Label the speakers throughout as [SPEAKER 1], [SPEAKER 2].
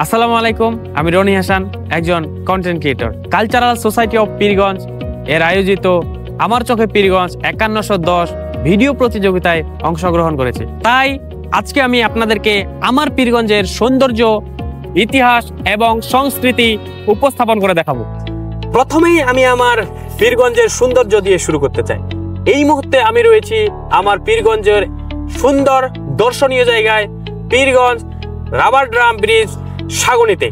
[SPEAKER 1] আসসালামু আলাইকুম, আমি রনি হাসান, একজন content creator. Cultural society of Pirganj এর আয়োজিত আমার চোখে পীরগঞ্জ 5110 ভিডিও প্রতিযোগিতায় অংশগ্রহণ করেছে। তাই আজকে আমি আপনাদেরকে আমার পীরগঞ্জের সৌন্দর্য, ইতিহাস এবং সংস্কৃতি উপস্থাপন করে দেখাবো। প্রথমেই আমি আমার পীরগঞ্জের সৌন্দর্য দিয়ে শুরু করতে চাই। এই মুহূর্তে আমি রয়েছি আমার পীরগঞ্জের সুন্দর দর্শনীয় জায়গায়, পীরগঞ্জ রাবার ড্রাম ব্রিজ সাগুনিতে।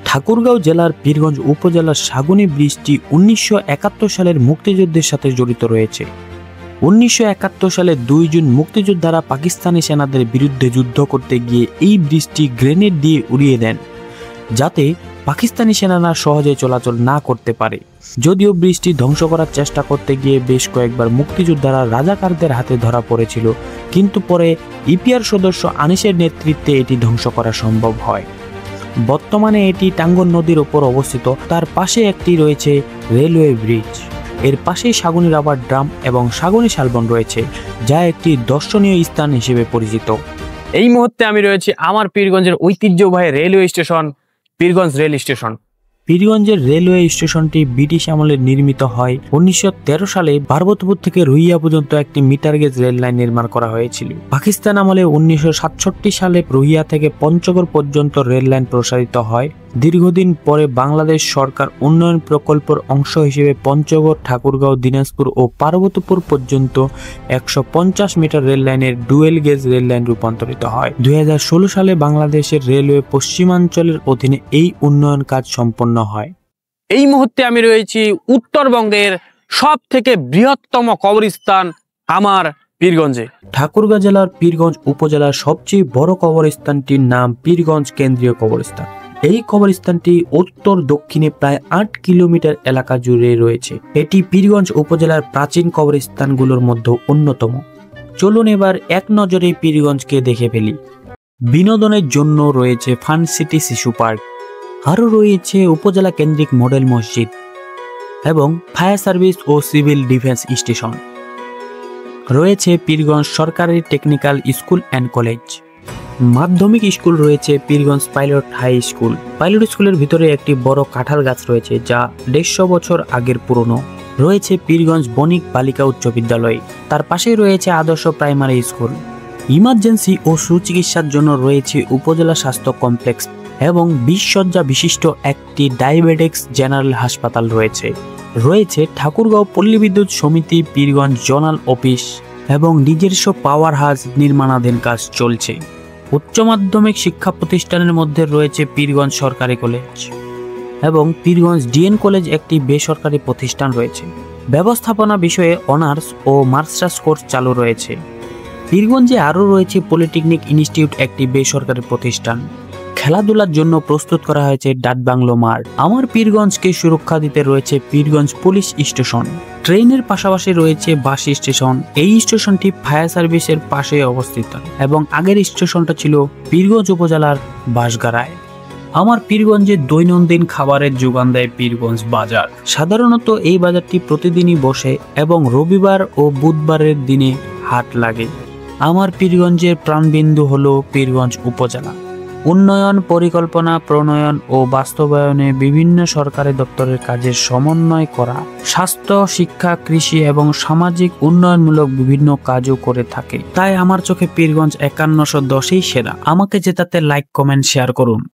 [SPEAKER 2] ঠাকুরগাঁও জেলার পীরগঞ্জ উপজেলার সাগুনি ব্রিজটি 1971 সালের মুক্তিযুদ্ধের সাথে জড়িত রয়েছে। 1971 সালে 2 জুন মুক্তিযোদ্ধারা পাকিস্তানি সেনাদের বিরুদ্ধে যুদ্ধ করতে গিয়ে এই ব্রিজটি গ্রেনেড দিয়ে উড়িয়ে দেন, যাতে পাকিস্তানি সেনারা সহজে চলাচল না করতে পারে। যদিও ব্রিজটি ধ্বংস করার চেষ্টা করতে গিয়ে বেশ কয়েকবার মুক্তিযোদ্ধারা রাজাকারদের হাতে ধরা পড়েছিল, কিন্তু পরে ইপিআর সদস্য আনিসের নেতৃত্বে এটি ধ্বংস করা সম্ভব হয়। বর্তমানে এটি টাঙ্গন নদীর ওপর অবস্থিত। তার পাশে একটি রয়েছে রেলওয়ে ব্রিজ। এর পাশেই সাগুনি রাবার ড্রাম এবং সাগুনি শালবন রয়েছে, যা একটি দর্শনীয় স্থান হিসেবে পরিচিত।
[SPEAKER 1] এই মুহূর্তে আমি রয়েছি আমার পীরগঞ্জের ঐতিহ্যবাহী railway station, Pirganj rail station.
[SPEAKER 2] পীরগঞ্জের রেলওয়ে স্টেশনটি ব্রিটিশ আমলে নির্মিত হয়। 1913 সালে পার্বতীপুর থেকে রুইয়া পর্যন্ত একটি মিটার গেজ রেল লাইন নির্মাণ করা হয়েছিল। পাকিস্তান আমলে 1967 সালে রুইয়া থেকে পঞ্চগড় পর্যন্ত রেল লাইন প্রসারিত হয়। দীর্ঘদিন পরে বাংলাদেশ সরকার উন্নয়ন প্রকল্পের অংশ হিসেবে পঞ্চগড়, ঠাকুরগাঁও, দিনাজপুর ও পার্বতীপুর পর্যন্ত 150 মিটার রেল লাইনের ডুয়েল গেজ রেল লাইন রূপান্তরিত হয়। 2016 সালে বাংলাদেশের রেলওয়ে পশ্চিমাঞ্চলের অধীনে এই উন্নয়ন কাজ সম্পন্ন হয়।
[SPEAKER 1] এই মুহূর্তে আমি রয়েছি উত্তরবঙ্গের সব থেকে বৃহত্তম কবরস্থান আমার পীরগঞ্জে।
[SPEAKER 2] ঠাকুরগাঁও জেলার পীরগঞ্জ উপজেলার সবচেয়ে বড় কবরস্থানটির নাম পীরগঞ্জ কেন্দ্রীয় কবরস্থান। এই কবরস্থানটি উত্তর দক্ষিণে প্রায় 8 কিলোমিটার এলাকা জুড়ে রয়েছে। এটি পীরগঞ্জ উপজেলার প্রাচীন কবরস্থানগুলোর মধ্যে অন্যতম। চলুন এবার এক নজরে পীরগঞ্জকে দেখে ফেলি। বিনোদনের জন্য রয়েছে ফান সিটি শিশু পার্ক, আরও রয়েছে উপজেলা কেন্দ্রিক মডেল মসজিদ এবং ফায়ার সার্ভিস ও সিভিল ডিফেন্স স্টেশন। রয়েছে পীরগঞ্জ সরকারি টেকনিক্যাল স্কুল অ্যান্ড কলেজ। মাধ্যমিক স্কুল রয়েছে Pirganj pilot high school. Pilot স্কুলের ভিতরে একটি বড় কাঁঠাল গাছ রয়েছে, যা 150 বছর আগের পুরনো। রয়েছে পীরগঞ্জ বণিক বালিকা উচ্চ বিদ্যালয়, তার পাশেই রয়েছে আদর্শ প্রাইমারি স্কুল। ইমার্জেন্সি ও সুচিকিৎসার জন্য রয়েছে উপজেলা স্বাস্থ্য কমপ্লেক্স এবং 20 শয্যা বিশিষ্ট একটি ডায়াবেটিক্স জেনারেল হাসপাতাল রয়েছে। রয়েছে ঠাকুরগাঁও পল্লী বিদ্যুৎ সমিতি পীরগঞ্জ জোনাল অফিস এবং নিজস্ব পাওয়ার হাউস নির্মাণাধীন কাজ চলছে। উচ্চ মাধ্যমিক শিক্ষা প্রতিষ্ঠানের মধ্যে রয়েছে পীরগঞ্জ সরকারি কলেজ এবং পীরগঞ্জ ডিএন কলেজ, একটি বেসরকারি প্রতিষ্ঠান রয়েছে। ব্যবস্থাপনা বিষয়ে অনার্স ও মাস্টার্স কোর্স চালু রয়েছে। পীরগঞ্জে আরও রয়েছে পলিটেকনিক ইনস্টিটিউট, একটি বেসরকারি প্রতিষ্ঠান। খেলাধুলার জন্য প্রস্তুত করা হয়েছে ডাটবাংলো মাঠ। আমার পীরগঞ্জকে সুরক্ষা দিতে রয়েছে পীরগঞ্জ পুলিশ স্টেশন। ট্রেনের পাশাপাশি রয়েছে বাস স্টেশন। এই স্টেশনটি ফায়ার সার্ভিসের পাশে অবস্থিত এবং আগের স্টেশনটা ছিল পীরগঞ্জ উপজেলার বাঁশগাড়ায়। আমার পীরগঞ্জে দৈনন্দিন খাবারের যোগান দেয় পীরগঞ্জ বাজার। সাধারণত এই বাজারটি প্রতিদিনই বসে এবং রবিবার ও বুধবারের দিনে হাট লাগে। আমার পীরগঞ্জের প্রাণবিন্দু হলো পীরগঞ্জ উপজেলা। উন্নয়ন পরিকল্পনা প্রণয়ন ও বাস্তবায়নে বিভিন্ন সরকারি দপ্তরের কাজের সমন্বয় করা, স্বাস্থ্য, শিক্ষা, কৃষি এবং সামাজিক উন্নয়নমূলক বিভিন্ন কাজও করে থাকে। তাই আমার চোখে পীরগঞ্জ 5110ই সেরা। আমাকে জেতাতে লাইক, কমেন্ট, শেয়ার করুন।